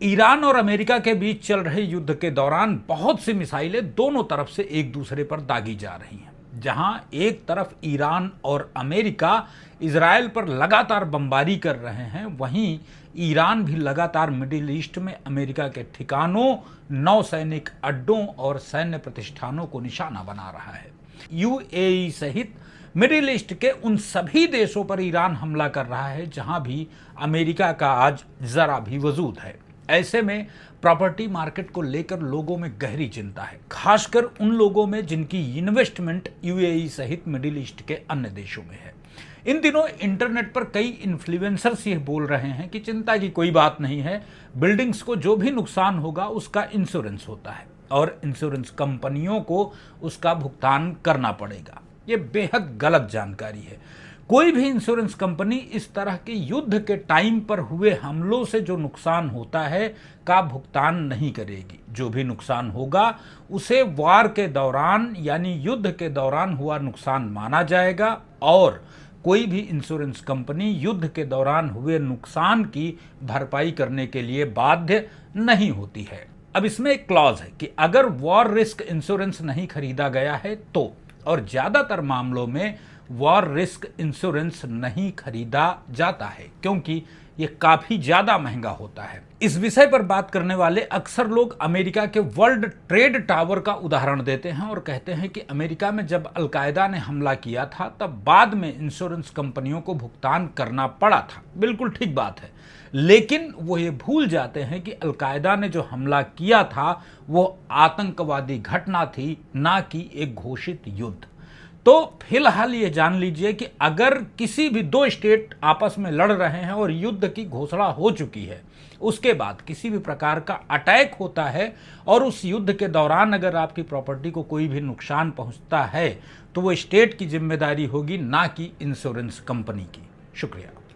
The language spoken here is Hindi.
ईरान और अमेरिका के बीच चल रहे युद्ध के दौरान बहुत सी मिसाइलें दोनों तरफ से एक दूसरे पर दागी जा रही हैं। जहां एक तरफ ईरान और अमेरिका इजराइल पर लगातार बमबारी कर रहे हैं, वहीं ईरान भी लगातार मिडिल ईस्ट में अमेरिका के ठिकानों, नौसैनिक अड्डों और सैन्य प्रतिष्ठानों को निशाना बना रहा है। यूएई सहित मिडिल ईस्ट के उन सभी देशों पर ईरान हमला कर रहा है जहां भी अमेरिका का आज जरा भी वजूद है। ऐसे में प्रॉपर्टी मार्केट को लेकर लोगों में गहरी चिंता है, खासकर उन लोगों में जिनकी इन्वेस्टमेंट यूएई सहित मिडिल ईस्ट के अन्य देशों में है। इन दिनों इंटरनेट पर कई इन्फ्लुएंसर्स ये बोल रहे हैं कि चिंता की कोई बात नहीं है, बिल्डिंग्स को जो भी नुकसान होगा उसका इंश्योरेंस होता है और इंश्योरेंस कंपनियों को उसका भुगतान करना पड़ेगा। ये बेहद गलत जानकारी है। कोई भी इंश्योरेंस कंपनी इस तरह के युद्ध के टाइम पर हुए हमलों से जो नुकसान होता है का भुगतान नहीं करेगी। जो भी नुकसान होगा उसे वार के दौरान यानी युद्ध के दौरान हुआ नुकसान माना जाएगा और कोई भी इंश्योरेंस कंपनी युद्ध के दौरान हुए नुकसान की भरपाई करने के लिए बाध्य नहीं होती है। अब इसमें एक क्लॉज है कि अगर वॉर रिस्क इंश्योरेंस नहीं खरीदा गया है तो, और ज्यादातर मामलों में वॉर रिस्क इंश्योरेंस नहीं खरीदा जाता है क्योंकि यह काफी ज्यादा महंगा होता है। इस विषय पर बात करने वाले अक्सर लोग अमेरिका के वर्ल्ड ट्रेड टावर का उदाहरण देते हैं और कहते हैं कि अमेरिका में जब अलकायदा ने हमला किया था तब बाद में इंश्योरेंस कंपनियों को भुगतान करना पड़ा था। बिल्कुल ठीक बात है, लेकिन वो ये भूल जाते हैं कि अलकायदा ने जो हमला किया था वो आतंकवादी घटना थी, ना कि एक घोषित युद्ध। तो फिलहाल ये जान लीजिए कि अगर किसी भी दो स्टेट आपस में लड़ रहे हैं और युद्ध की घोषणा हो चुकी है, उसके बाद किसी भी प्रकार का अटैक होता है और उस युद्ध के दौरान अगर आपकी प्रॉपर्टी को कोई भी नुकसान पहुंचता है तो वो स्टेट की जिम्मेदारी होगी, ना कि इंश्योरेंस कंपनी की। शुक्रिया।